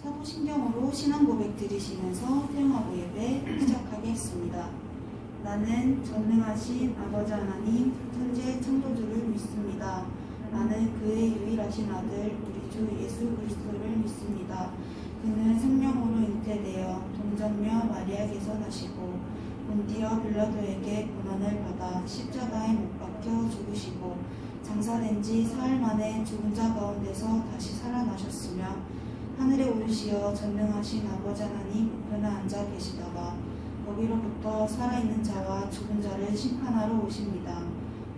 사도신경으로 신앙 고백 들으시면서 태영하고 예배 시작하겠습니다. 나는 전능하신 아버지 하나님 천재 창조주를 믿습니다. 나는 그의 유일하신 아들 우리 주 예수 그리스도를 믿습니다. 그는 성령으로 잉태되어 동정녀 마리아에게서 나시고 본디어 빌라도에게 고난을 받아 십자가에 못 박혀 죽으시고 장사된 지 사흘 만에 죽은 자 가운데서 다시 살아나셨으며 하늘에 오르시어 전능하신 아버지 하나님 우편에 앉아 계시다가 거기로부터 살아있는 자와 죽은 자를 심판하러 오십니다.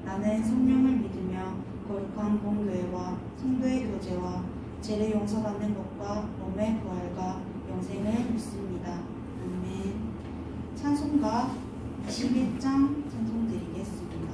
나는 성령을 믿으며 거룩한 공교회와 성도의 교제와 죄를 용서받는 것과 몸의 부활과 영생을 믿습니다. 아멘. 찬송가 21장 찬송 드리겠습니다.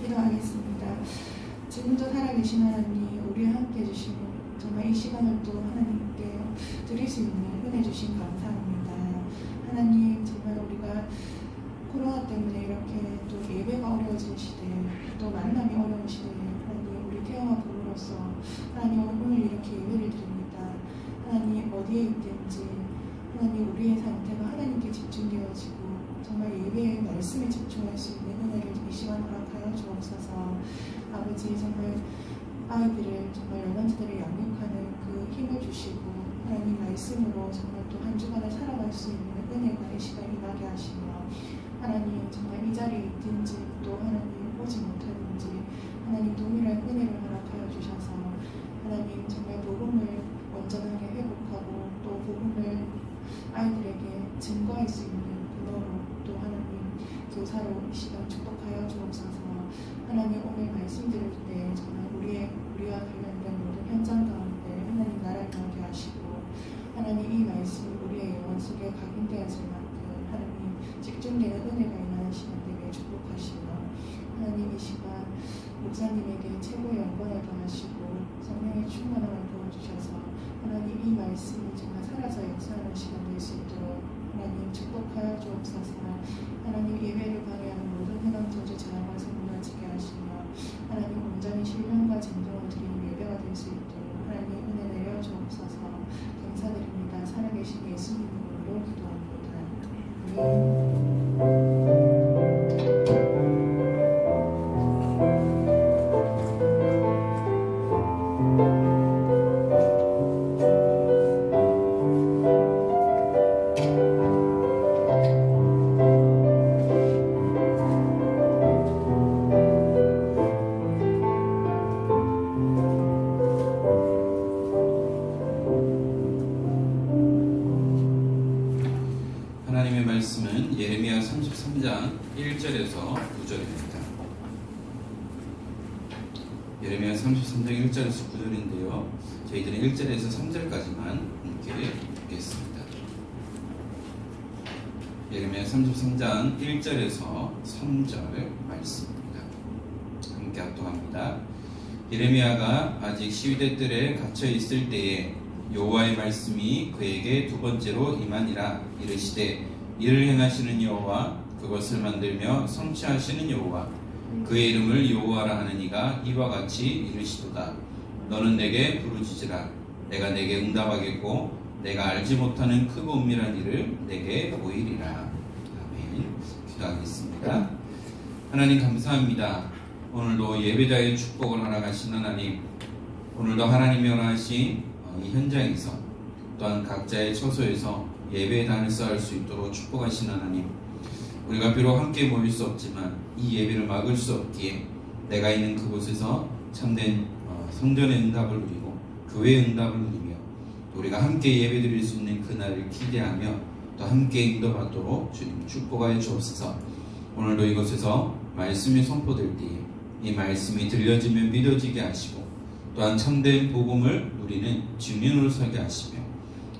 기도하겠습니다. 지금도 살아계신 하나님, 우리와 함께 해주시고 정말 이 시간을 또 하나님께 드릴 수 있는 은혜 주신 감사합니다. 하나님, 정말 우리가 코로나 때문에 이렇게 또 예배가 어려워진 시대에 또 만남이 어려운 시대에 하나님, 우리 태영아 부모로서 하나님 오늘 이렇게 예배를 드립니다. 하나님 어디에 있든지 하나님 우리의 상태가 하나님께 집중되어지고 정말 예배의 말씀에 집중할 수 있는 은혜를 이 시간 허락하여 주옵소서. 아버지, 정말 아이들을 정말 열방자들을 양육하는 그 힘을 주시고 하나님 말씀으로 정말 또 한 주간을 살아갈 수 있는 은혜가 이 시간 임하게 하시며 하나님 정말 이 자리에 있든지 또 하나님 오지 못하든지 하나님 동일한 은혜를 허락하여 주셔서 하나님 정말 복음을 온전하게 회복하고 또 복음을 아이들에게 증거할 수 있는 근원으로 또 하나님 교사로 이 시간 축복하여 주옵소서. 하나님 오늘 말씀 드릴 때 정말 우리와 관련된 모든 현장 가운데 하나님 나라를 나오게 하시고 하나님 이 말씀 우리의 영혼 속에 각인되어질 만큼 하나님 집중되는 은혜가 임하는 시간 되게 축복하시며 하나님 이 시간 목사님에게 최고의 영광을 더하시고 성령의 충만함을 부어주셔서 하나님 이 말씀이 정말 살아서 역사하는 시간 될 수 있도록 하나님 축복하여 주옵소서. 하나님 예배를 방해하는 모든 해당 저주 재앙에서 무너지게 하시며 하나님 온전히 신령과 진정을 드리는 예배가 될 수 있도록 하나님 은혜 내려 주옵소서. 감사드립니다. 살아계신 예수님 이름으로 기도합니다. 아멘. 33장 1절에서 9절입니다. 예레미야 33장 1절에서 9절인데요. 저희들은 1절에서 3절까지만 함께 읽겠습니다. 예레미야 33장 1절에서 3절 말씀입니다. 함께 합독합니다. 예레미야가 아직 시위대 뜰에 갇혀 있을 때에 여호와의 말씀이 그에게 두 번째로 임하니라. 이르시되 이를 행하시는 여호와, 그것을 만들며 성취하시는 여호와, 그의 이름을 여호와라 하는 이가 이와 같이 이르시도다. 너는 내게 부르짖으라. 내가 내게 응답하겠고 내가 알지 못하는 크고 은밀한 일을 내게 보이리라. 아멘. 기도하겠습니다. 하나님 감사합니다. 오늘도 예배자의 축복을 허락하신 하나님, 오늘도 하나님이 허락하신 이 현장에서 또한 각자의 처소에서 예배의 단을 쌓을 수 있도록 축복하신 하나님, 우리가 비록 함께 모일 수 없지만 이 예배를 막을 수 없기에 내가 있는 그곳에서 참된 성전의 응답을 누리고 교회의 응답을 누리며 우리가 함께 예배드릴 수 있는 그날을 기대하며 또 함께 인도받도록 주님 축복하여 주옵소서. 오늘도 이곳에서 말씀이 선포될 때에 이 말씀이 들려지며 믿어지게 하시고 또한 참된 복음을 누리는 증인으로 서게 하시며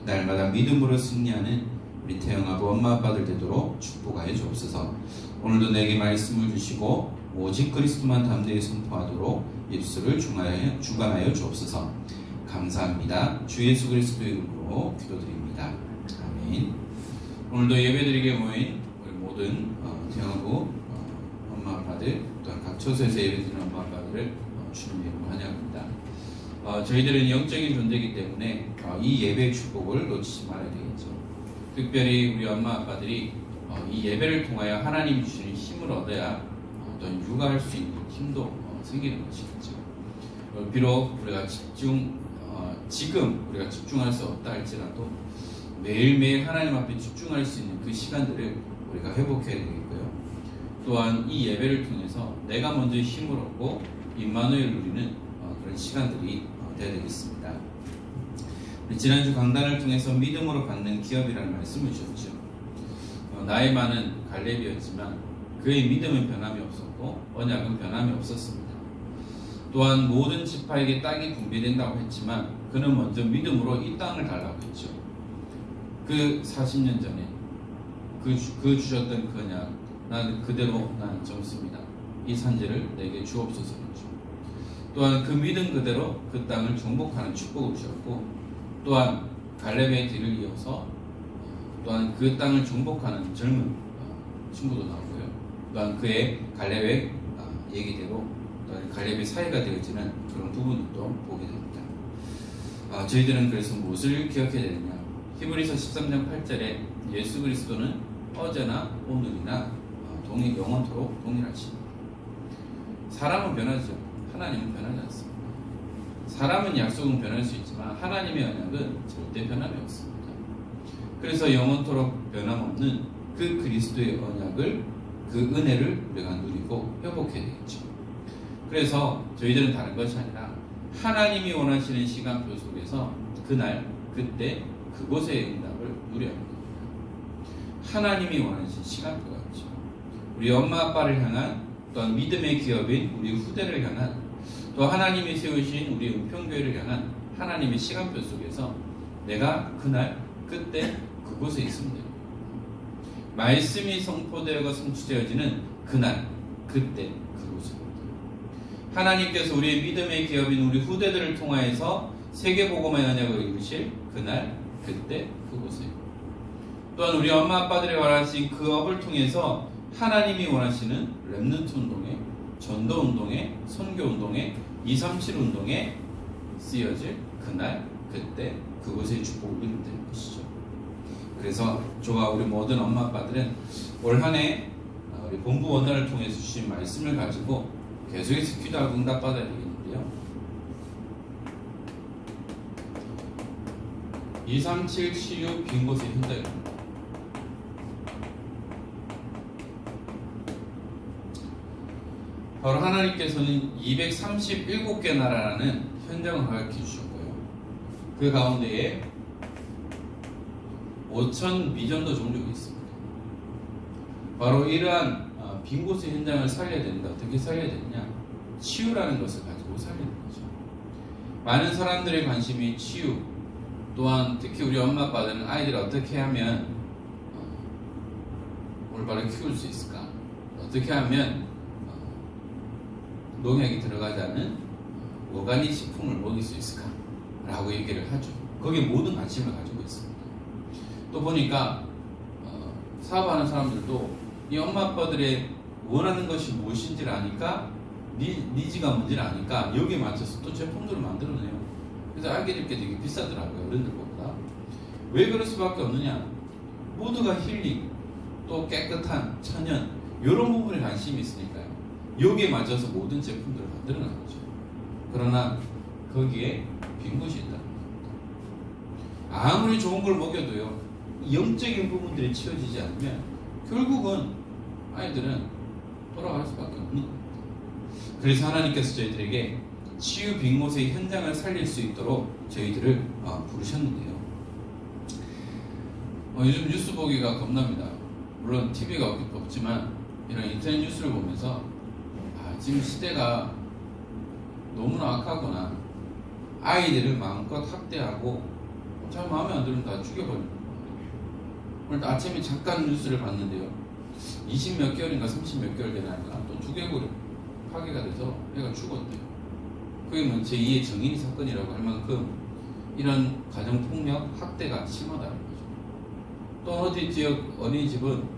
날마다 믿음으로 승리하는 우리 태영아부 엄마 아빠들 되도록 축복하여 주옵소서. 오늘도 내게 말씀을 주시고 오직 그리스도만 담대히 선포하도록 입술을 주관하여 주옵소서. 감사합니다. 주 예수 그리스도의 이름으로 기도드립니다. 아멘. 오늘도 예배드리게 모인 우리 모든 태영아부 엄마 아빠들 또한 각 처소에서 예배드리는 엄마 아빠들을 주님 이름으로 환영합니다. 저희들은 영적인 존재이기 때문에 이 예배의 축복을 놓치지 말아야 되겠죠. 특별히 우리 엄마 아빠들이 이 예배를 통하여 하나님 주시는 힘을 얻어야 어떤 육아할 수 있는 힘도 생기는 것이겠죠. 비록 우리가 지금 우리가 집중할 수 없다 할지라도 매일매일 하나님 앞에 집중할 수 있는 그 시간들을 우리가 회복해야 되겠고요. 또한 이 예배를 통해서 내가 먼저 힘을 얻고 임마누엘 누리는 그런 시간들이 되어야 되겠습니다. 지난주 강단을 통해서 믿음으로 받는 기업이라는 말씀을 주셨죠. 나이 많은 갈렙이었지만 그의 믿음은 변함이 없었고 언약은 변함이 없었습니다. 또한 모든 지파에게 땅이 분배된다고 했지만 그는 먼저 믿음으로 이 땅을 달라고 했죠. 그 40년 전에 그 주셨던 그 언약, 나는 그대로 나는 젊습니다. 이 산지를 내게 주옵소서 했죠. 또한 그 믿음 그대로 그 땅을 정복하는 축복을 주셨고 또한 갈렙의 뒤를 이어서 또한 그 땅을 정복하는 젊은 친구도 나오고요. 또한 그의 갈렙의 얘기대로 또한 갈렙의 사회가 되어지는 그런 부분도 보게 됩니다. 저희들은 그래서 무엇을 기억해야 되느냐? 히브리서 13장 8절에 예수 그리스도는 어제나 오늘이나 영원토록 동일하십니다. 사람은 변하죠. 하나님은 변하지 않습니다. 사람은 약속은 변할 수 있지만 하나님의 언약은 절대 변함이 없습니다. 그래서 영원토록 변함없는 그 그리스도의 언약을, 그 은혜를 우리가 누리고 회복해야 되겠죠. 그래서 저희들은 다른 것이 아니라 하나님이 원하시는 시간표 속에서 그날, 그때, 그곳의 응답을 누려야 합니다. 하나님이 원하시는 시간표가 있죠. 우리 엄마 아빠를 향한 또한 믿음의 기업인 우리 후대를 향한 또 하나님이 세우신 우리 은평교회를 향한 하나님의 시간표 속에서 내가 그날, 그때, 그곳에 있으면 됩니다. 말씀이 선포되어 성취되어지는 그날, 그때, 그곳입니다. 하나님께서 우리의 믿음의 기업인 우리 후대들을 통하여서 세계복음의 언약을 이루실 그날, 그때, 그곳에 또한 우리 엄마 아빠들이 원하신 그 업을 통해서 하나님이 원하시는 렘넌트 운동에, 전도 운동에, 선교 운동에, 237 운동에 쓰여질 그날, 그때, 그곳의 축복을 누리면 되는 것이죠. 그래서 저와 우리 모든 엄마 아빠들은 올 한 해 우리 본부 원단을 통해서 주신 말씀을 가지고 계속해서 기도하고 응답받아야 되겠는데요. 237 치유 빈 곳의 현장입니다. 바로 하나님께서는 237개 나라라는 현장을 허락해 주셨고요. 그 가운데에 5,000 미전도 종족이 있습니다. 바로 이러한 빈 곳의 현장을 살려야 되는데 어떻게 살려야 되느냐? 치유라는 것을 가지고 살리는 거죠. 많은 사람들의 관심이 치유, 또한 특히 우리 엄마 아빠들은 아이들을 어떻게 하면 올바로 키울 수 있을까? 어떻게 하면 농약이 들어가지 않은 오가닉 식품을 먹일 수 있을까? 라고 얘기를 하죠. 거기에 모든 관심을 가지고 있습니다. 또 보니까 사업하는 사람들도 이 엄마 아빠들의 원하는 것이 무엇인지를 아니까 니즈가 뭔지를 아니까 여기에 맞춰서 또 제품들을 만들어내요. 그래서 알게 될게 되게 비싸더라고요. 어른들보다. 왜 그럴 수밖에 없느냐? 모두가 힐링, 또 깨끗한 천연 이런 부분에 관심이 있으니까요. 여기에 맞춰서 모든 제품들을 만들어내는 거죠. 그러나 거기에 빈 곳이 있다는 겁니다. 아무리 좋은 걸 먹여도요, 영적인 부분들이 치워지지 않으면 결국은 아이들은 돌아갈 수밖에 없는 겁니다. 그래서 하나님께서 저희들에게 치유 빈 곳의 현장을 살릴 수 있도록 저희들을 부르셨는데요. 요즘 뉴스 보기가 겁납니다. 물론 TV가 없지만 이런 인터넷 뉴스를 보면서 지금 시대가 너무나 악하구나. 아이들을 마음껏 학대하고 잘 마음에 안 들면 다 죽여버리는 거예요. 오늘 아침에 잠깐 뉴스를 봤는데요. 20 몇 개월인가 30 몇 개월 된 아이가 또 두개골이 파괴가 돼서 애가 죽었대요. 그게 뭐 제2의 정인이 사건이라고 할 만큼 이런 가정폭력, 학대가 심하다는 거죠. 또 어디 지역 어린이집은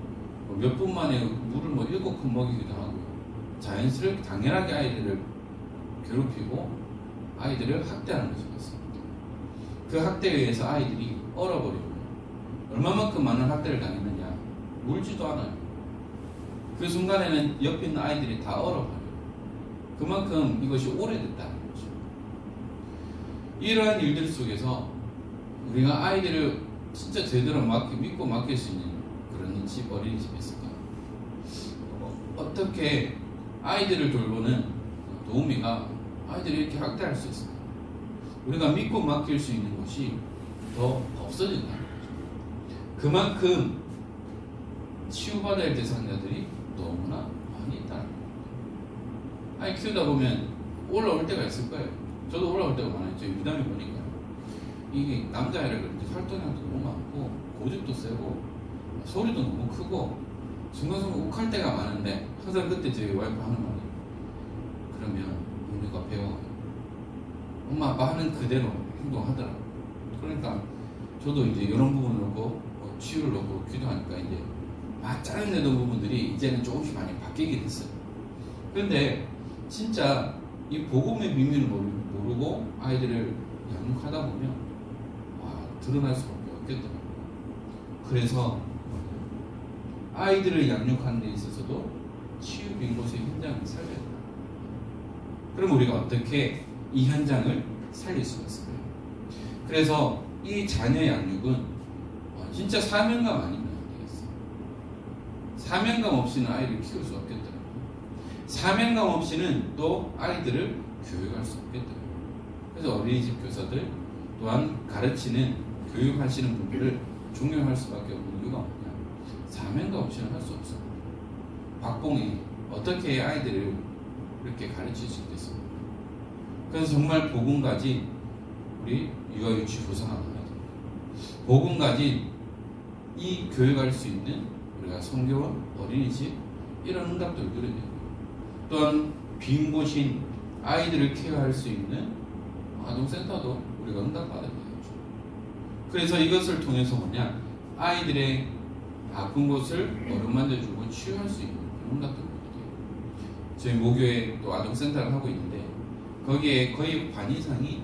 몇 분 만에 물을 7컵 먹이기도 하고요. 자연스럽게 당연하게 아이들을 괴롭히고 아이들을 학대하는 것이 같습니다. 그 학대에 의해서 아이들이 얼어버리고 얼마만큼 많은 학대를 당했느냐? 울지도 않아요. 그 순간에는 옆에 있는 아이들이 다 얼어버려요. 그만큼 이것이 오래됐다는 거죠. 이러한 일들 속에서 우리가 아이들을 진짜 제대로 믿고 맡길 수 있는 그런 집, 어린이집이 있을까? 어떻게 아이들을 돌보는 도우미가 아이들을 이렇게 학대할 수 있을까? 우리가 믿고 맡길 수 있는 곳이 더 없어진다는 거죠. 그만큼 치유받아야 할 대상자들이 너무나 많이 있다는 거예요. 아이 키우다 보면 올라올 때가 있을 거예요. 저도 올라올 때가 많아요. 저희 미담이 보니까 이게 남자애라 그런지 활동량도 너무 많고 고집도 세고 소리도 너무 크고 순간순간 욱할 때가 많은데 항상 그때 저희 와이프 하는 말이 그러면 우리가 배워요. 엄마 아빠 하는 그대로 행동하더라고요. 그러니까 저도 이제 이런 부분을 놓고 치유를 놓고 기도하니까 이제 막 짜증내던 부분들이 이제는 조금씩 많이 바뀌게 됐어요. 그런데 진짜 이 복음의 비밀을 모르고 아이들을 양육하다 보면 드러날 수밖에 없겠더라고요. 그래서 아이들을 양육하는 데 있어서도 치유 빈 곳의 현장을 살려야 된다. 그럼 우리가 어떻게 이 현장을 살릴 수가 있을까요? 그래서 이 자녀 양육은 진짜 사명감 아니면 안 되겠어요. 사명감 없이는 아이를 키울 수 없겠더라고요. 사명감 없이는 또 아이들을 교육할 수 없겠더라고요. 그래서 어린이집 교사들 또한 가르치는 교육하시는 분들을 존경할 수밖에 없는 이유가 뭐냐? 사명감 없이는 할 수 없어요. 박봉이 어떻게 아이들을 이렇게 가르칠 수 있겠습니까? 그래서 정말 복음 가진 우리 유아유치 조상합니다. 복음 가진 이 교육할 수 있는 우리가 성교원, 어린이집 이런 응답들을 누려야 되고 또한 빈 곳인 아이들을 케어할 수 있는 아동센터도 우리가 응답받아야 되죠. 그래서 이것을 통해서 뭐냐 아이들의 아픈 곳을 어루만져주고 치유할 수 있는 그런 응답들을 드려요. 저희 모교에 또 아동센터를 하고 있는데 거기에 거의 반 이상이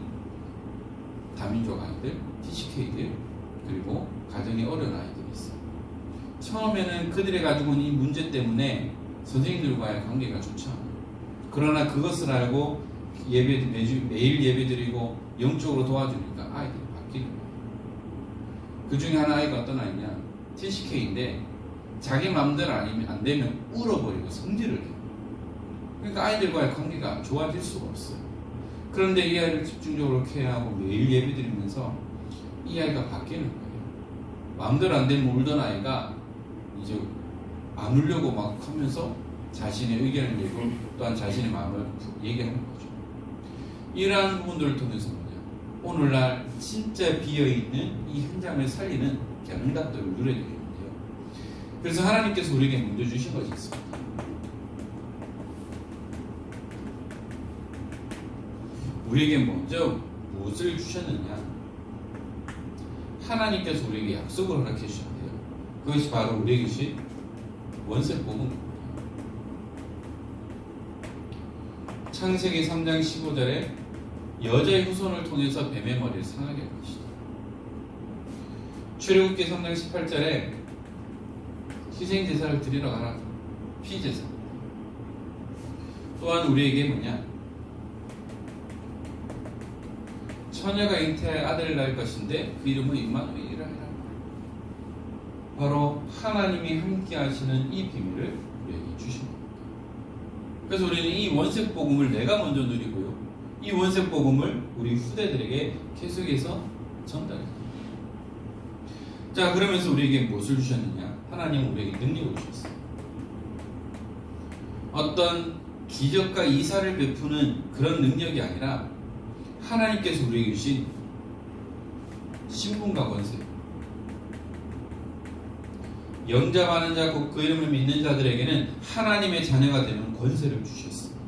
다민족 아이들, TCK들 그리고 가정이 어려운 아이들이 있어요. 처음에는 그들이 가지고 있는 이 문제 때문에 선생님들과의 관계가 좋지 않아요. 그러나 그것을 알고 매일 예배 드리고 영적으로 도와주니까 아이들이 바뀌는 거예요. 그 중에 하나 아이가 어떤 아이냐 TCK인데 자기 마음대로 안 되면 울어버리고 성질을 해요. 그러니까 아이들과의 관계가 좋아질 수가 없어요. 그런데 이 아이를 집중적으로 케어하고 매일 예배 드리면서 이 아이가 바뀌는 거예요. 마음대로 안 되면 울던 아이가 이제 안 울려고 막 하면서 자신의 의견을 내고 또한 자신의 마음을 얘기하는 거죠. 이러한 부분들을 통해서 뭐냐, 오늘날 진짜 비어있는 이 현장을 살리는 응답들을 누려야 되겠는데요. 그래서 하나님께서 우리에게 먼저 주신 것이 있습니다. 우리에게 먼저 무엇을 주셨느냐? 하나님께서 우리에게 약속을 허락해 주셨는데요. 그것이 바로 우리에게 주신 원색복음입니다. 창세기 3장 15절에 여자의 후손을 통해서 뱀의 머리를 상하게 할 것이다. 출애굽기 3장 18절에 희생제사를 드리러 가라. 피제사. 또한 우리에게 뭐냐? 처녀가 잉태할 아들을 낳을 것인데 그 이름은 임마누엘이라 해라. 바로 하나님이 함께 하시는 이 비밀을 우리에게 주신 겁니다. 그래서 우리는 이 원색 복음을 내가 먼저 누리고요, 이 원색 복음을 우리 후대들에게 계속해서 전달해요. 자, 그러면서 우리에게 무엇을 주셨느냐? 하나님은 우리에게 능력을 주셨어요. 어떤 기적과 이사를 베푸는 그런 능력이 아니라 하나님께서 우리에게 주신 신분과 권세, 영접하는 자, 곧 그 이름을 믿는 자들에게는 하나님의 자녀가 되는 권세를 주셨습니다.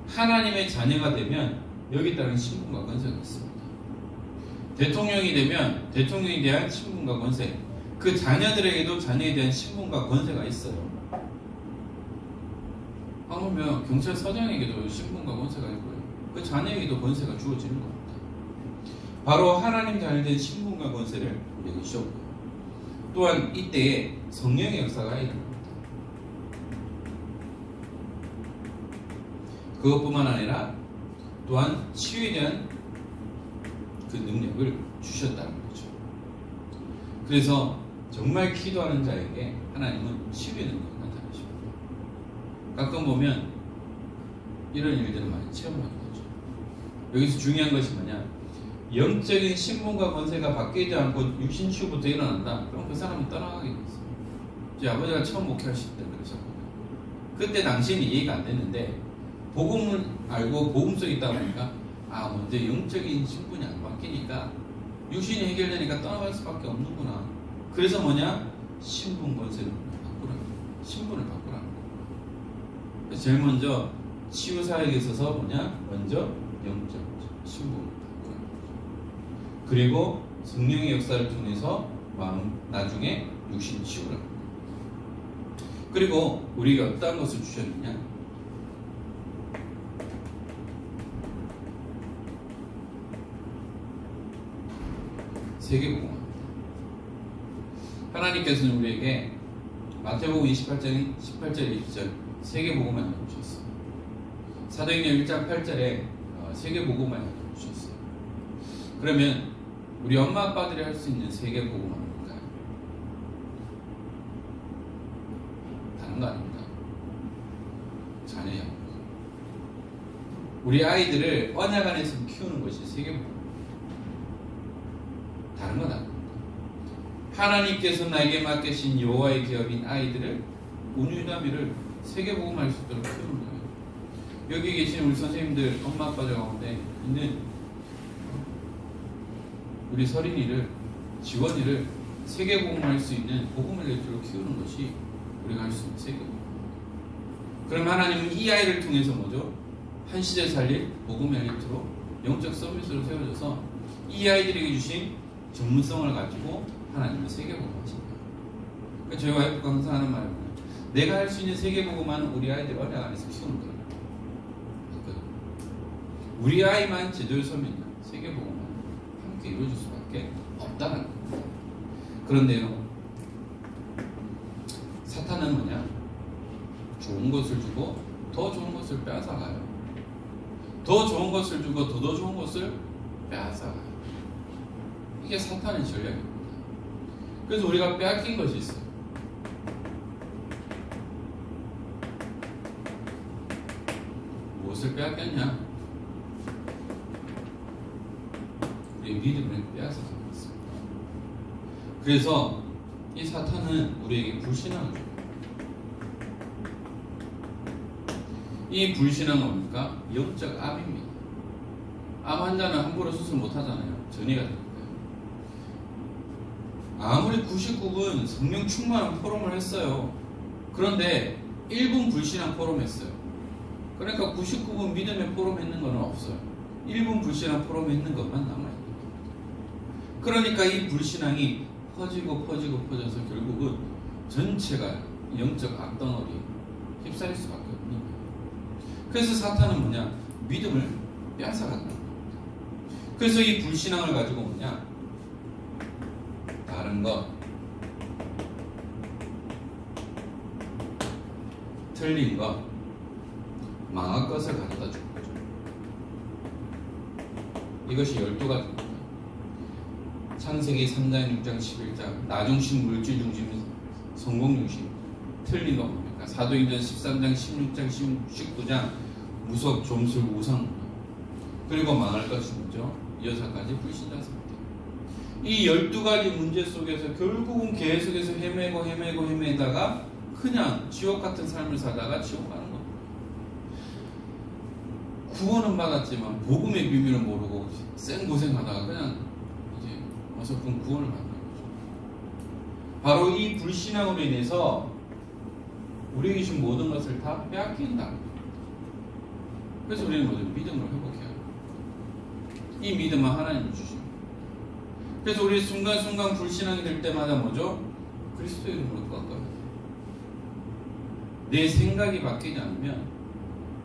하나님의 자녀가 되면 여기 따른 신분과 권세가 있습니다. 대통령이 되면 대통령에 대한 신분과 권세, 그 자녀들에게도 자녀에 대한 신분과 권세가 있어요. 하물며 경찰서장에게도 신분과 권세가 있고요, 그 자녀에게도 권세가 주어지는 겁니다. 바로 하나님 자녀된 신분과 권세를 우리에게 주셨고요, 또한 이때에 성령의 역사가 일어납니다. 그것뿐만 아니라 또한 치유에 대한 그 능력을 주셨다는 거죠. 그래서 정말 기도하는 자에게 하나님은 치유의 능력을 나타내십니다. 가끔 보면 이런 일들을 많이 체험하는 거죠. 여기서 중요한 것이 뭐냐? 영적인 신분과 권세가 바뀌지 않고 육신 치유부터 일어난다. 그럼 그 사람은 떠나가게 됐어요. 제 아버지가 처음 목회하실 때 그러셨거든요. 그때 당시에는 이해가 안 됐는데 복음을 알고 복음 속에 있다 보니까 먼저 영적인 신분이 안 바뀌니까 육신이 해결되니까 떠나갈 수밖에 없는구나. 그래서 뭐냐? 신분 권세를 바꾸라는 거예요. 신분을 바꾸라는 거예요. 제일 먼저 치유 사역에 있어서 뭐냐? 먼저 영적 신분을 바꾸라는 거죠. 그리고 성령의 역사를 통해서 나중에 육신 치유를 합니다. 그리고 우리가 어떤 것을 주셨느냐? 세계복음입니다. 하나님께서는 우리에게 마태복음 28장 18절 20절 세계복음을 나눠주셨어요. 사도행전 1장 8절에 세계복음을 나눠주셨어요. 그러면 우리 엄마 아빠들이 할 수 있는 세계복음은 뭘까요? 다른 거 아닙니다. 자녀 양육. 우리 아이들을 언약 안에서 키우는 것이 세계복음. 다른 건 아닙니다. 하나님께서 나에게 맡기신 여호와의 기업인 아이들을 온유다미를 세계복음할 수 있도록 키우는 거예요. 여기 계신 우리 선생님들 엄마 아빠들 가운데 있는 우리 서린이를, 지원이를 세계복음할 수 있는 복음을 낼수록 키우는 것이 우리가 할 수 있는 세계복음. 그럼 하나님은 이 아이를 통해서 뭐죠? 한 시대 살릴 복음의 엘리트로 영적 서비스로 세워져서 이 아이들에게 주신 전문성을 가지고 하나님은 세계복음 하신다. 그러니까 저희 와이프가 항상 하는 말은 내가 할 수 있는 세계복음은 우리 아이들 언약 안에서 키우는 거예요. 우리 아이만 제대로 서면 세계복음은 함께 이루어질 수밖에 없다는 거예요. 그런데요, 사탄은 뭐냐? 좋은 것을 주고 더 좋은 것을 빼앗아가요. 더 좋은 것을 주고 더 좋은 것을 빼앗아가요. 이게 사탄의 전략입니다. 그래서 우리가 빼앗긴 것이 있어요. 무엇을 빼앗겼냐? 우리의 믿음을 빼앗아가고 있습니다. 그래서 이 사탄은 우리에게 불신앙을 줘요. 이 불신앙은 뭡니까? 영적 암입니다. 암 환자는 함부로 수술 못 하잖아요. 전이가 되니까요. 아무리 99분 성령 충만한 포럼을 했어요. 그런데 1분 불신앙 포럼 했어요. 그러니까 99분 믿음의 포럼 했는 건 없어요. 1분 불신앙 포럼 했는 것만 남아있는 거예요. 그러니까 이 불신앙이 퍼져서 결국은 전체가 영적 악덩어리 휩싸일 수밖에 없는 거예요. 그래서 사탄은 뭐냐? 믿음을 빼앗아간다는 겁니다. 그래서 이 불신앙을 가지고 뭐냐? 다른 것, 틀린 것, 망할 것을 가져다 주는 거죠. 이것이 12가지입니다. 창세기 3장, 6장, 11장, 나중심, 물질중심, 성공중심, 틀린 거 뭡니까? 사도행전 13장, 16장, 19장, 무속, 점술, 우상, 그리고 망할 것이 뭐죠? 6가지 불신자 상태. 이 12가지 문제 속에서 결국은 계속해서 헤매다가 그냥 지옥 같은 삶을 살다가 지옥 가는 겁니다. 구원은 받았지만 복음의 비밀을 모르고 생고생하다가 그냥 이제 어설픈 구원을 받는 거죠. 바로 이 불신앙으로 인해서 우리에게 주신 모든 것을 다 빼앗긴다. 그래서 우리는 뭐죠? 믿음을 회복해야 합니다. 이 믿음은 하나님이 주십니다. 그래서 우리 순간순간 불신앙이 될 때마다 뭐죠? 그리스도의 이름으로 꺾어야 돼요. 내 생각이 바뀌지 않으면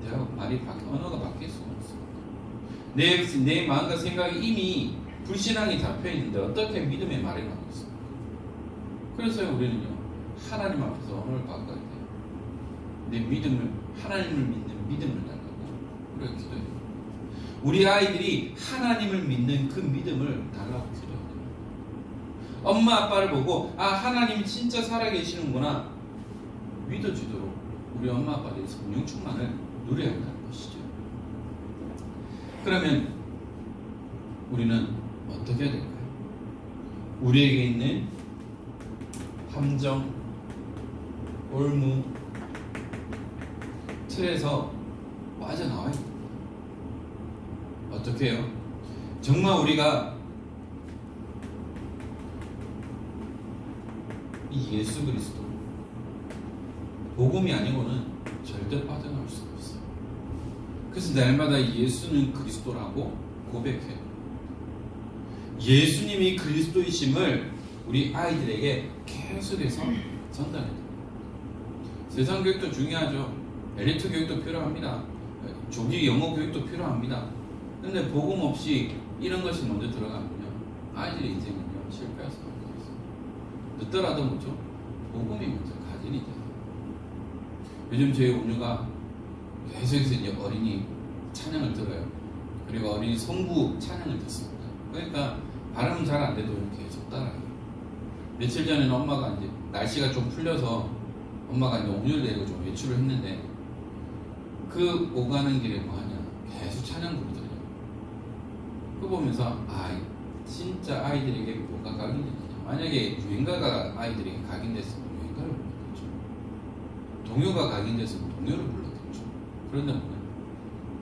언어가 바뀔 수가 없어요. 내 마음과 생각이 이미 불신앙이 잡혀있는데 어떻게 믿음의 말이 나오겠습니까? 그래서 우리는요, 하나님 앞에서 언어를 바꿔야 돼요. 내 믿음을, 하나님을 믿는 믿음을 달라고 우리가 기도해요. 우리 아이들이 하나님을 믿는 그 믿음을 달라고 기도해요. 엄마 아빠를 보고 하나님이 진짜 살아계시는구나 믿어지도록 우리 엄마 아빠들이 성령 충만을 누려야 한다는 것이죠. 그러면 우리는 어떻게 해야 될까요? 우리에게 있는 함정, 올무, 틀에서 빠져나와야 됩니다. 어떻게 해요? 정말 우리가 이 예수 그리스도 복음이 아니고는 절대 빠져나올 수가 없어요. 그래서 날마다 예수는 그리스도라고 고백해요. 예수님이 그리스도이심을 우리 아이들에게 계속해서 전달해야 돼요. 세상 교육도 중요하죠. 엘리트 교육도 필요합니다. 조기 영어 교육도 필요합니다. 근데 복음 없이 이런 것이 먼저 들어가면요, 아이들의 인생은요 실패할 수밖에 없어요. 늦더라도 뭐죠? 복음이 먼저 가진이 돼요. 요즘 저희 온유가 계속해서 이제 어린이 찬양을 들어요. 그리고 어린이 성부 찬양을 듣습니다. 그러니까 발음은 잘 안 돼도 계속 따라해요. 며칠 전에는 엄마가 이제 날씨가 좀 풀려서 엄마가 이제 온유를 내고 좀 외출을 했는데 그 오가는 길에 뭐 하냐? 계속 찬양 부르더래요. 그거 보면서 진짜 아이들에게 뭐가 각인되느냐. 만약에 유행가가 아이들에게 각인됐으면 유행가를 불렀겠죠. 동요가 각인됐으면 동요를 불렀겠죠. 그런데 뭐냐?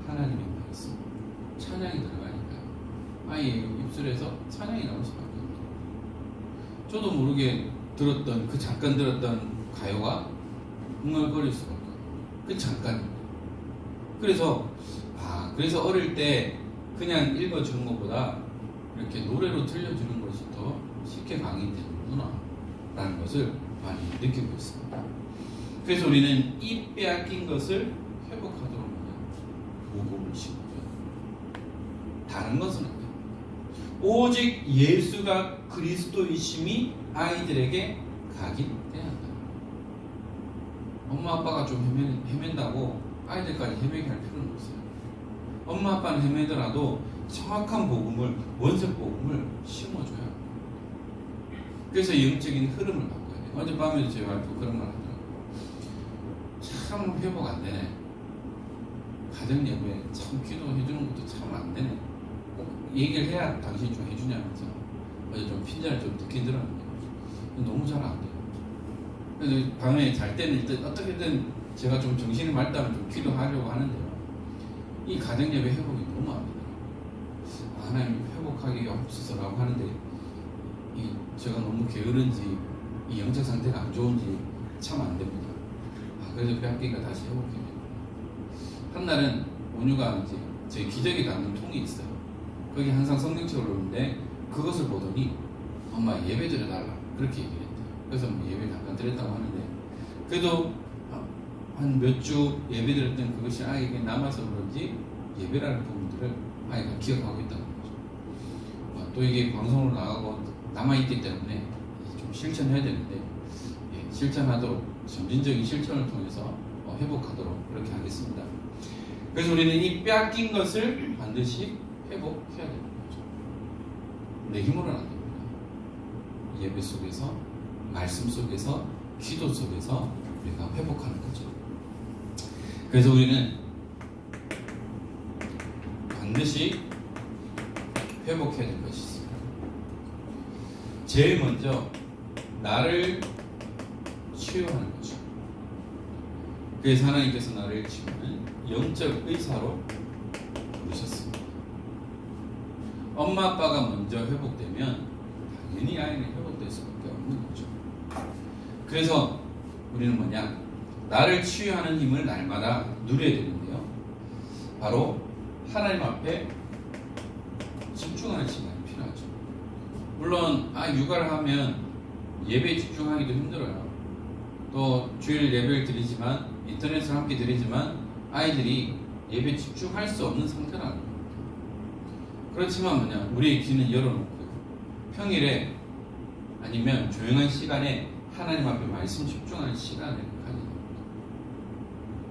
하나님의 말씀, 찬양이 들어가니까 아이의 입술에서 찬양이 나올 수밖에 없어요. 저도 모르게 잠깐 들었던 가요가 흥얼거릴 수밖에 없어요. 그 잠깐입니다. 그래서 어릴 때 그냥 읽어주는 것보다 이렇게 노래로 들려주는 것이 더 쉽게 각인되는구나 라는 것을 많이 느끼고 있습니다. 그래서 우리는 이 빼앗긴 것을 회복하도록 복음을 심어줘야 됩니다. 다른 것은 안 됩니다. 오직 예수가 그리스도이심이 아이들에게 각인돼야 한다. 엄마 아빠가 좀 헤맨다고 아이들까지 헤매게 할 필요는 없어요. 엄마 아빠는 헤매더라도 정확한 복음을, 원색 복음을 심어줘야 합니다. 그래서 영적인 흐름을 바꿔야 돼요. 어젯밤에 제 와이프 그런 말 하더라고요. 참 회복 안 되네. 가정 예배에 참 기도해주는 것도 참 안 되네. 꼭 얘기를 해야 당신이 좀 해주냐면서 어제 좀 핀잔을 좀 듣긴 들었는데 너무 잘 안 돼요. 그래서 밤에 잘 때는 일단 어떻게든 제가 좀 정신이 맑다면 좀 기도하려고 하는데요. 이 가정예배 회복이 너무 안 돼요. 하나님 회복하기 없어서라고 하는데 제가 너무 게으른지 이 영적 상태가 안 좋은지 참 안 됩니다. 그래서 그 학기가 다시 회복해요. 한날은 온유가 이제 저희 기저귀 담는 통이 있어요. 거기 항상 성경책을 놓는데 그것을 보더니 엄마 예배 드려달라 그렇게 얘기했대요. 그래서 뭐 예배 잠깐 드렸다고 하는데 그래도 한 몇 주 예배 드렸던 그것이 아이에게 남아서 그런지 예배라는 부분들을 아이가 기억하고 있다는 거죠. 또 이게 방송으로 나가고 남아있기 때문에 좀 실천해야 되는데 실천하도록 점진적인 실천을 통해서 회복하도록 그렇게 하겠습니다. 그래서 우리는 이 빼앗긴 것을 반드시 회복해야 되는 거죠. 내 힘으로는 안 됩니다. 예배 속에서, 말씀 속에서, 기도 속에서 우리가 회복하는 거죠. 그래서 우리는 반드시 회복해야 될 것이 있습니다. 제일 먼저 나를 치유하는 거죠. 그래서 하나님께서 나를 치유하는 영적 의사로 부르셨습니다. 엄마 아빠가 먼저 회복되면 당연히 아이는 회복될 수밖에 없는 거죠. 그래서 우리는 뭐냐? 나를 치유하는 힘을 날마다 누려야 되는데요. 바로 하나님 앞에 집중하는 시간이 필요하죠. 물론 육아를 하면 예배에 집중하기도 힘들어요. 또 주일 예배를 드리지만 인터넷을 함께 드리지만 아이들이 예배에 집중할 수 없는 상태라는 겁니다. 그렇지만 뭐냐? 우리의 귀는 열어놓고요. 평일에 아니면 조용한 시간에 하나님 앞에 말씀 집중하는 시간을 가지는 겁니다.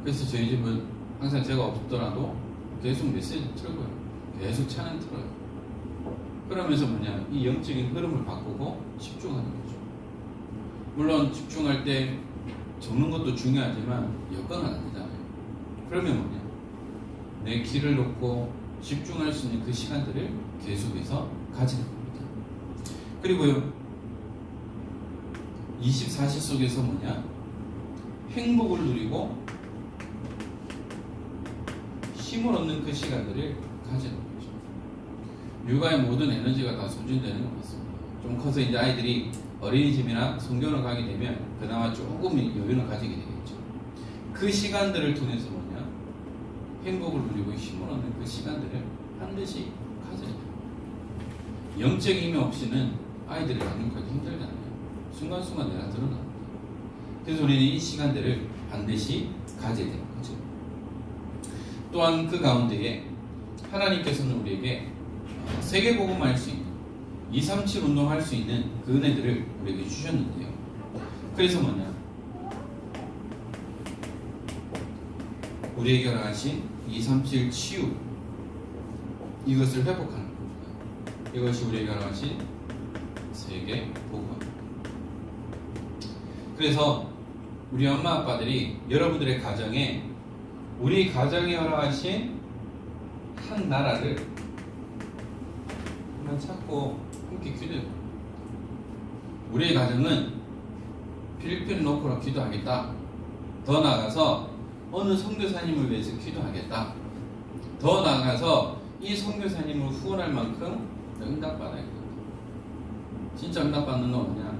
그래서 저희 집은 항상 제가 없더라도 계속 메시지 틀고요. 계속 찬양 틀어요. 그러면서 뭐냐? 이 영적인 흐름을 바꾸고 집중하는 거죠. 물론 집중할 때 적는 것도 중요하지만 여건은 안 되잖아요. 그러면 뭐냐? 내 귀를 놓고 집중할 수 있는 그 시간들을 계속해서 가지는 겁니다. 그리고요, 24시 속에서 뭐냐? 행복을 누리고 힘을 얻는 그 시간들을 가지는 거죠. 육아의 모든 에너지가 다 소진되는 것 같습니다. 좀 커서 이제 아이들이 어린이집이나 성경을 가게 되면 그나마 조금 여유를 가지게 되겠죠. 그 시간들을 통해서 뭐냐? 행복을 누리고 힘을 얻는 그 시간들을 반드시 가져야 돼요. 영적인 힘이 없이는 아이들이 양육하기 힘들잖아요. 순간순간 내가 드러납니다. 그래서 우리는 이 시간들을 반드시 가져야 되는 거죠. 또한 그 가운데에 하나님께서는 우리에게 세계복음을 할 수 있는 237 운동할 수 있는 그 은혜들을 우리에게 주셨는데요. 그래서 뭐냐? 우리에게 허락하신 237 치유, 이것을 회복하는 겁니다. 이것이 우리에게 허락하신 세계복음. 그래서 우리 엄마 아빠들이 여러분들의 가정에 우리 가정에 허락하신 한 나라를 한번 찾고 함께 기도해요. 우리의 가정은 필리핀을 놓고 기도하겠다. 더 나아가서 어느 선교사님을 위해서 기도하겠다. 더 나아가서 이 선교사님을 후원할 만큼 응답받아야겠다. 진짜 응답받는 건 뭐냐?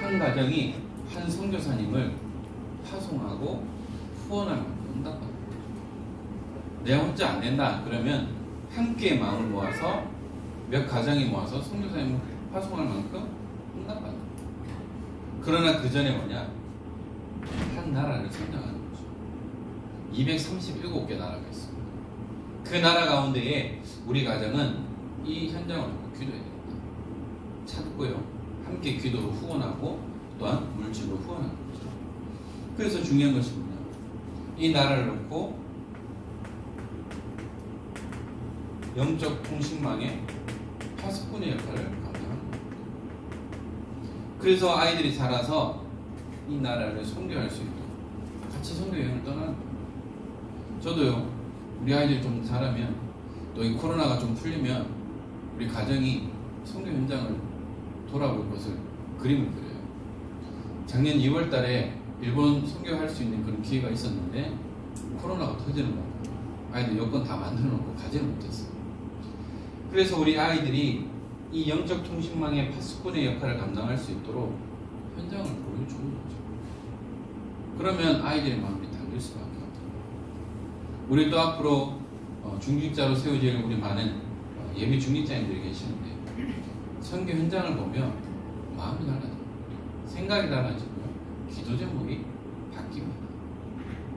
한 가정이 한 선교사님을 파송하고 후원할 만큼 응답받는 거죠. 내가 혼자 안 된다. 그러면 함께 마음을 모아서 몇 가정이 모아서 선교사님을 파송할 만큼 응답받는 거죠. 그러나 그 전에 뭐냐? 한 나라를 선정하는 거죠. 237개 나라가 있습니다. 그 나라 가운데에 우리 가정은 이 현장을 놓고 기도해야 됩니다. 찾고요. 함께 기도로 후원하고 또한 물질로 후원하는 거죠. 그래서 중요한 것이 뭐냐? 이 나라를 놓고 영적 통신망의 파수꾼의 역할을 감당하는 겁니다. 그래서 아이들이 자라서 이 나라를 선교할 수 있도록 같이 선교 여행을 떠나는 겁니다. 저도요, 우리 아이들이 좀 자라면 또 이 코로나가 좀 풀리면 우리 가정이 선교 현장을 돌아볼 것을 그림을 그려요. 작년 2월 달에 일본 선교할 수 있는 그런 기회가 있었는데 코로나가 터지는 거예요. 아이들 여권 다 만들어 놓고 가지를 못했어요. 그래서 우리 아이들이 이 영적 통신망의 파수꾼의 역할을 감당할 수 있도록 현장을 보여주는 거죠. 그러면 아이들의 마음이 담길 수밖에 없어요. 우리 또 앞으로 중직자로 세워질 우리 많은 예비 중직자님들이 계시는데 선교 현장을 보면 마음이 달라져요. 생각이 달라지고요. 기도 제목이 바뀝니다.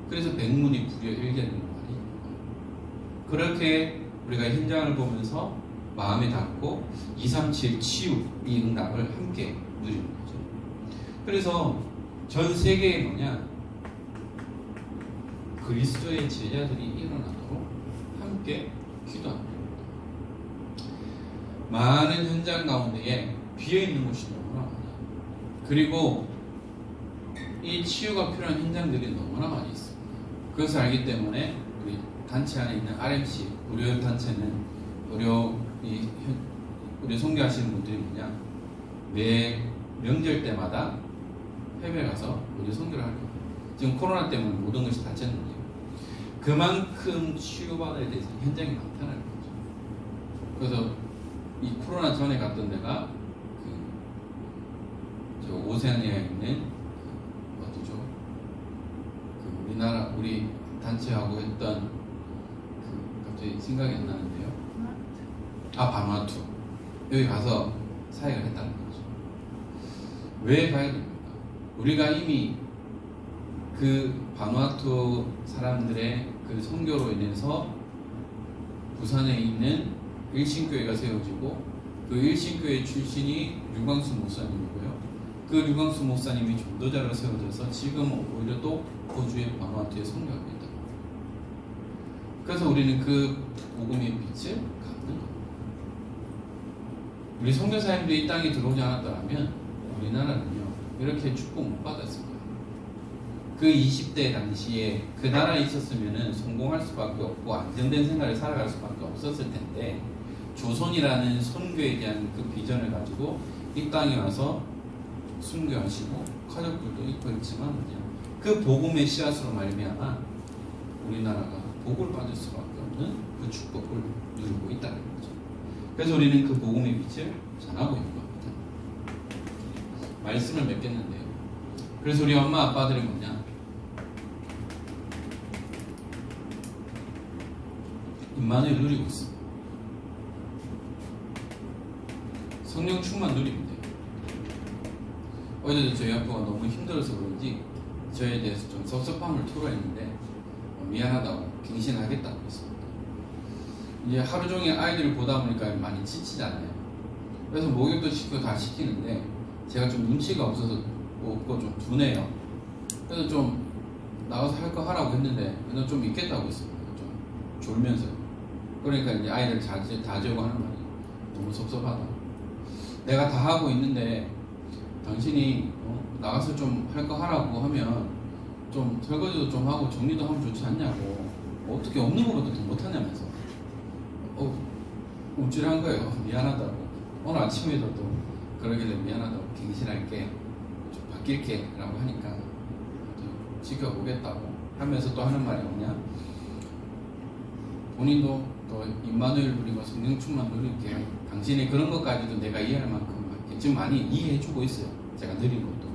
그래서 백문이 불여일견이라는 말이 그렇게 우리가 현장을 보면서 마음에 닿고 237 치유 이 응답을 함께 누리는 거죠. 그래서 전 세계에 뭐냐 그리스도의 제자들이 일어나도록 함께 기도합니다. 많은 현장 가운데에 비어있는 곳이 너무나 많아요. 그리고 이 치유가 필요한 현장들이 너무나 많이 있습니다. 그것을 알기 때문에 우리 단체 안에 있는 RMC 의료 단체는 우리 선교하시는 분들이 뭐냐 매 명절 때마다 해외에 가서 우리 선교를 할 거예요. 지금 코로나 때문에 모든 것이 닫혔는데요. 그만큼 치유받아야 돼서 현장이 많다는 거죠. 그래서 이 코로나 전에 갔던 데가 저 오세아니아에 있는 어디죠? 우리나라 우리 단체하고 했던 갑자기 생각이 안 나는데요. 바누아투 여기 가서 사역을 했다는 거죠. 왜 가야 됩니까? 우리가 이미 그 바누아투 사람들의 그 선교로 인해서 부산에 있는 일신교회가 세워지고 그 일신교회 출신이 류광수 목사님이고요. 그 류광수 목사님이 전도자로 세워져서 지금 오히려 또 호주의 바누아투에 선교하고 있다. 그래서 우리는 그 복음의 빛을 갖는 겁니다. 우리 선교사님들이 이 땅에 들어오지 않았더라면 우리나라는요 이렇게 축복 못 받았을 거예요. 그 20대 당시에 그 나라에 있었으면 성공할 수밖에 없고 안정된 생활을 살아갈 수밖에 없었을 텐데 조선이라는 선교에 대한 그 비전을 가지고 이 땅에 와서 순교하시고 가족들도 있고 있지만 그 복음의 씨앗으로 말미암아 우리나라가 복을 받을 수밖에 없는 그 축복을 누리고 있다는 거죠. 그래서 우리는 그 복음의 빛을 전하고 있는 겁니다. 말씀을 맺겠는데요. 그래서 우리 엄마 아빠들이 뭐냐 임마누엘 누리고 있습니다. 성령 충만 누리면 돼요. 어제도 저희 아빠가 너무 힘들어서 그런지 저에 대해서 좀 섭섭함을 토로했는데 미안하다고 갱신하겠다고 했습니다. 이제 하루 종일 아이들을 보다 보니까 많이 지치잖아요. 그래서 목욕도 시키고 다 시키는데 제가 좀 눈치가 없어서 없고 좀 둔해요. 그래서 좀 나가서 할 거 하라고 했는데 그냥 좀 있겠다고 했습니다. 좀 졸면서. 그러니까 이제 아이들 다 재우고 하는 말이 너무 섭섭하다. 내가 다 하고 있는데 당신이 나가서 좀 할 거 하라고 하면 좀 설거지도 좀 하고 정리도 하면 좋지 않냐고. 어떻게 없는 것보다 더 못하냐면서 움찔한 거예요. 미안하다고. 오늘 아침에도 또 그러길래 미안하다고 갱신할게 좀 바뀔게 라고 하니까 지켜보겠다고 하면서 또 하는 말이 뭐냐 본인도 또 임마누엘 누리고 성령 충만 누릴게 당신이 그런 것까지도 내가 이해할 만큼 지금 많이 이해해주고 있어요. 제가 느린 것도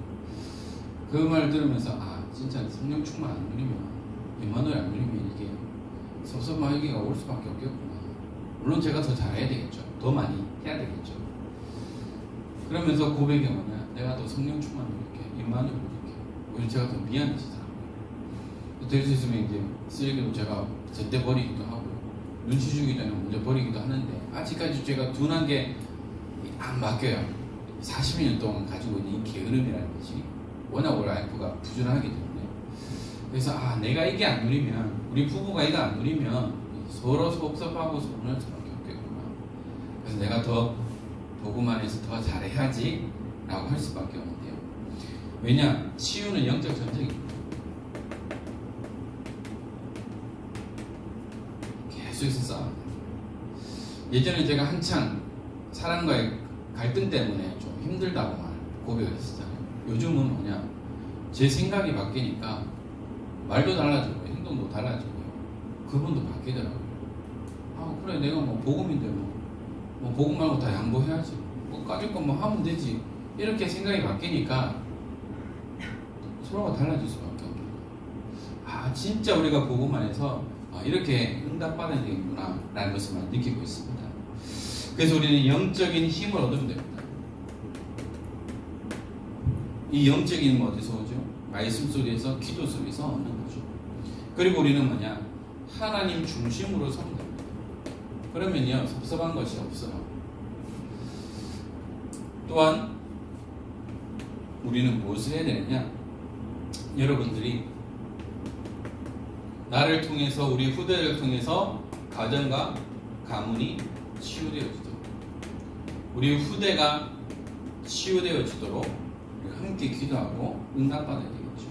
그 말 들으면서 진짜 성령 충만 안 누리면 임마누엘 안 누리면 이게 섭섭하기가 올 수밖에 없겠구나. 물론 제가 더 잘해야 되겠죠. 더 많이 해야 되겠죠. 그러면서 고백이 뭐냐 내가 더 성령 충만 누릴게 임마누엘 누릴게 오히려 제가 더 미안해지더라고요. 될 수 있으면 이제 쓰레기도 제가 제때 버리기도 하고 눈치 주기 전에 먼저 버리기도 하는데 아직까지 제가 둔한 게 안 바뀌어요. 40년 동안 가지고 있는 이 게으름이라는 것이 워낙 우리 와이프가 부지런하기 때문에 그래서 내가 이게 안 누리면 우리 부부가 이거 안 누리면 서로 섭섭하고 서운할 수밖에 없겠구나. 그래서 내가 더 복음 안에서 더 잘해야지 라고 할 수밖에 없는데요. 왜냐? 치유는 영적 전쟁입니다. 계속해서 싸워요. 예전에 제가 한창 사람과의 갈등 때문에 좀 힘들다고 고백을 했었잖아요. 요즘은 뭐냐? 제 생각이 바뀌니까 말도 달라지고 행동도 달라지고요. 그분도 바뀌더라고요. 아 그래 내가 뭐 복음인데 뭐 복음 말고 다 양보해야지. 뭐 까짓 거 뭐 하면 되지. 이렇게 생각이 바뀌니까 서로가 달라질 수밖에 없는 거예요. 아 진짜 우리가 복음 안에서 이렇게 응답받아야 되겠구나 라는 것을 많이 느끼고 있습니다. 그래서 우리는 영적인 힘을 얻으면 됩니다. 이 영적인 힘은 어디서 오죠? 말씀 속에서, 기도 속에서 얻는 거죠. 그리고 우리는 뭐냐? 하나님 중심으로 서면 됩니다. 그러면요 섭섭한 것이 없어요. 또한 우리는 무엇을 해야 되느냐? 여러분들이 나를 통해서, 우리 후대를 통해서 가정과 가문이 치유되어지도록, 우리 후대가 치유되어지도록 함께 기도하고 응답받아야 되겠죠.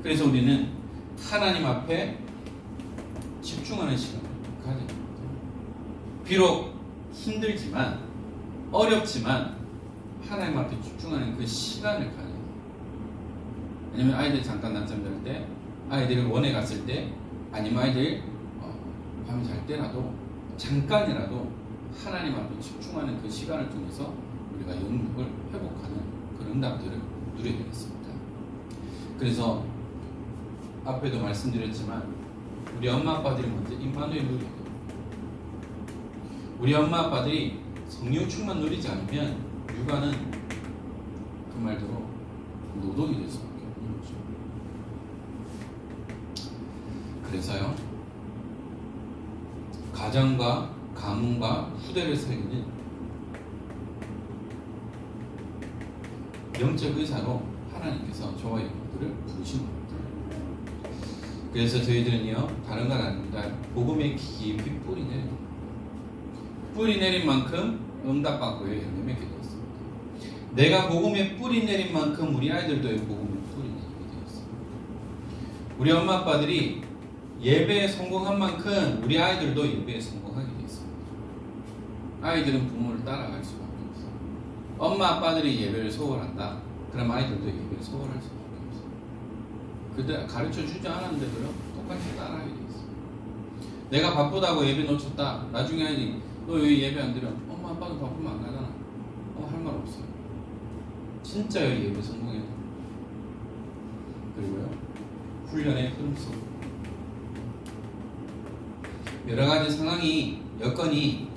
그래서 우리는 하나님 앞에 집중하는 시간을 가져야 됩니다. 비록 힘들지만, 어렵지만 하나님 앞에 집중하는 그 시간을 가져야 돼요. 왜냐면 아이들 잠깐 낮잠 잘 때, 아이들이 원에 갔을 때, 아니면 아이들 밤에 잘 때라도 잠깐이라도 하나님 앞에 집중하는 그 시간을 통해서 우리가 영역을 회복하는 그런 응답들을 누려야 되겠습니다. 그래서 앞에도 말씀드렸지만 우리 엄마 아빠들이 먼저 임마누엘 누려야 돼요. 우리 엄마 아빠들이 성령 충만 누리지 않으면 육아는 그 말대로 노동이 될 수밖에 없는 거죠. 그래서요 가정과 가문과 후대를 살리는 영적 의사로 하나님께서 저와 여러분들을 부르신 겁니다. 그래서 저희들은요 다른 건 아닙니다. 복음의 깊이 뿌리 내린 겁니다. 뿌리 내린 만큼 응답받고요 열매 맺게 되었습니다. 내가 복음의 뿌리 내린 만큼 우리 아이들도 복음의 뿌리 내리게 되었습니다. 우리 엄마 아빠들이 예배에 성공한 만큼 우리 아이들도 예배에 성공하게 되었습니다. 아이들은 부모를 따라갈 수밖에 없어요. 엄마 아빠들이 예배를 소홀한다. 그럼 아이들도 예배를 소홀할 수밖에 없어요. 그때 가르쳐 주지 않았는데도요 똑같이 따라하게 되었어요. 내가 바쁘다고 예배 놓쳤다. 나중에 아이들이 너 왜 예배 안 드려? 엄마 아빠도 바쁘면 안 가잖아. 할 말 없어요. 진짜 예배 성공해야 돼요. 그리고요 훈련의 흐름 속 여러 가지 상황이 여건이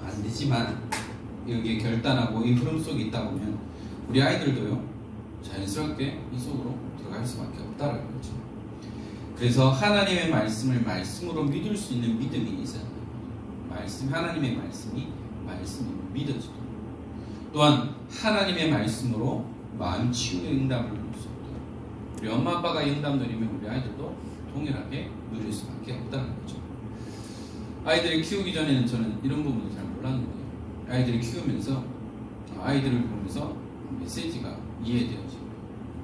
안 되지만 여기에 결단하고 이 흐름 속에 있다 보면 우리 아이들도요 자연스럽게 이 속으로 들어갈 수밖에 없다라는 거죠. 그래서 하나님의 말씀을 말씀으로 믿을 수 있는 믿음이 있어야 돼요. 하나님의 말씀이 믿어지도록, 또한 하나님의 말씀으로 마음 치유의 응답을 누릴 수 있도록, 우리 엄마 아빠가 응답 누리면 우리 아이들도 동일하게 누릴 수밖에 없다는 거죠. 아이들을 키우기 전에는 저는 이런 부분을 잘 몰랐는데요. 아이들을 키우면서 아이들을 보면서 메시지가 이해되어지고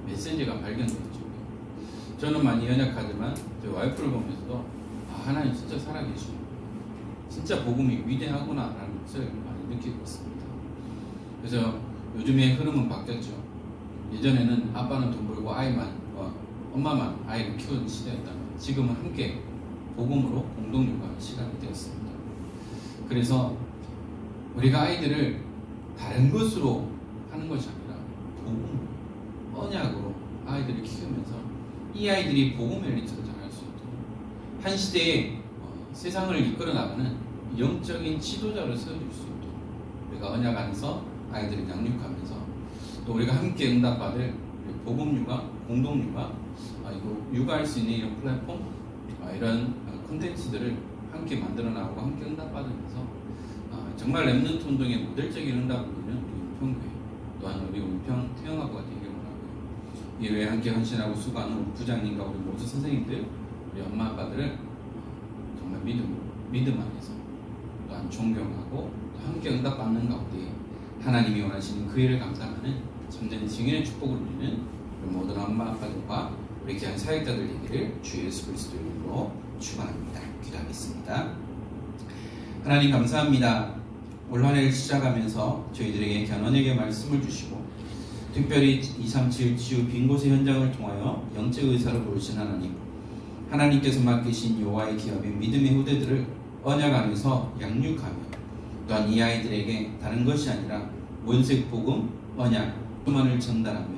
메시지가 발견되어지고, 저는 많이 연약하지만 제 와이프를 보면서도 하나님 진짜 살아계시고 진짜 복음이 위대하구나 라는 것을 많이 느끼고 있습니다. 그래서 요즘의 흐름은 바뀌었죠. 예전에는 아빠는 돈 벌고 엄마만 아이를 키우는 시대였다면 지금은 함께 복음으로 공동 육아하는 시간이 되었습니다. 그래서 우리가 아이들을 다른 것으로 하는 것이 아니라 복음, 언약으로 아이들을 키우면서 이 아이들이 복음의 엘리트로 자랄 수 있도록 한 시대에 세상을 이끌어 나가는 영적인 지도자를 세워줄 수 있도록 우리가 언약 안에서 아이들을 양육하면서 또 우리가 함께 응답받을 복음 육아, 공동 육아, 육아할 수 있는 이런 플랫폼, 이런 콘텐츠들을 함께 만들어 나가고 함께 응답받으면서 정말 렘넌트 운동의 모델적인 응답을 누리는 우리 은평교회, 또한 우리 은평 태영학부가 되기를 원하고요. 이외에 함께 헌신하고 수고하는 우리 부장님과 우리 모든 선생님들, 우리 엄마 아빠들을 정말 믿음 안에서 또한 존경하고 또 함께 응답받는 가운데 하나님이 원하시는 그 일을 감당하는 참된 증인의 축복을 누리는 우리 모든 엄마 아빠들과 우리 귀한 사역자들 되기를 주 예수 그리스도의 이름으로 축원합니다. 기도하겠습니다. 하나님 감사합니다. 올 한 해를 시작하면서 저희들에게 귀한 언약의 말씀을 주시고 특별히 237 치유 빈 곳의 현장을 통하여 영적 의사로 부르신 하나님께서 맡기신 여호와의 기업인 믿음의 후대들을 언약 안에서 양육하며 또한 이 아이들에게 다른 것이 아니라 원색 복음, 언약, 소만을 전달하며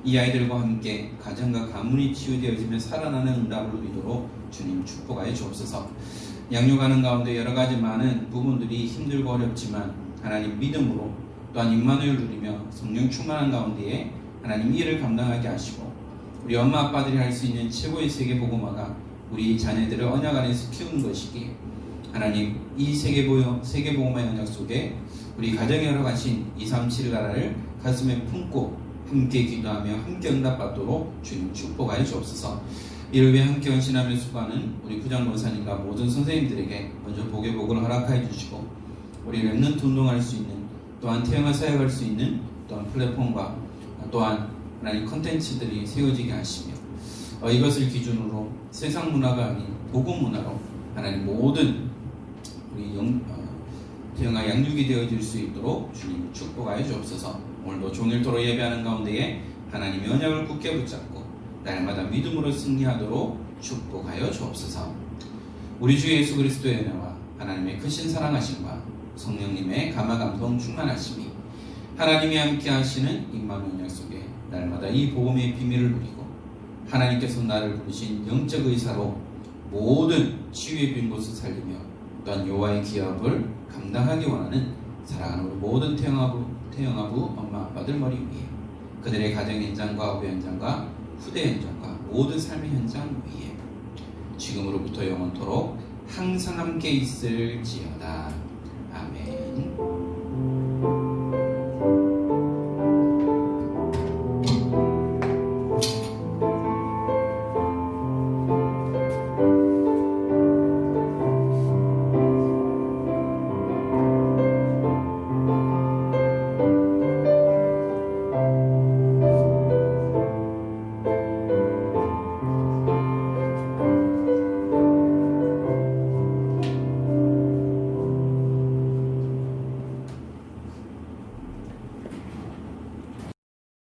이 아이들과 함께 가정과 가문이 치유되어지며 살아나는 응답을 누리도록 주님 축복하여 주옵소서. 양육하는 가운데 여러 가지 많은 부분들이 힘들고 어렵지만 하나님 믿음으로 또한 임마누엘 누리며 성령 충만한 가운데에 하나님 일을 감당하게 하시고 우리 엄마 아빠들이 할 수 있는 최고의 세계복음화가 우리 자녀들을 언약 안에서 키우는 것이기에 하나님 이 세계복음화의 언약 속에 우리 가정에 열어가신 237 나라를 가슴에 품고 함께 기도하며 함께 응답받도록 주님 축복하여 주옵소서. 이를 위해 함께 헌신하며 수고하는 우리 부장목사님과 모든 선생님들에게 먼저 복의 복을 허락하여 주시고 우리 랩런트 운동할 수 있는 또한 태영을 사역할 수 있는 또한 플랫폼과 또한 하나님 컨텐츠들이 세워지게 하시며 이것을 기준으로 세상 문화가 아닌 복음 문화로 하나님 모든 우리 태영아 양육이 되어질 수 있도록 주님 축복하여 주옵소서. 오늘도 종일토록 예배하는 가운데에 하나님의 언약을 굳게 붙잡고 날마다 믿음으로 승리하도록 축복하여 주옵소서. 우리 주 예수 그리스도의 은혜와 하나님의 크신 사랑하심과 성령님의 감화감동 충만하심이 하나님이 함께 하시는 임마누엘 약속에 날마다 이 복음의 비밀을 누리고 하나님께서 나를 부르신 영적 의사로 모든 치유의 빈 곳을 살리며 또한 여호와의 기업을 감당하기 원하는 사랑하는 우리 모든 태영아부 엄마 아빠들 머리 위에 그들의 가정 현장과 후배 현장과 후대 현장과 모든 삶의 현장 위에 지금으로부터 영원토록 항상 함께 있을지어다. 아멘.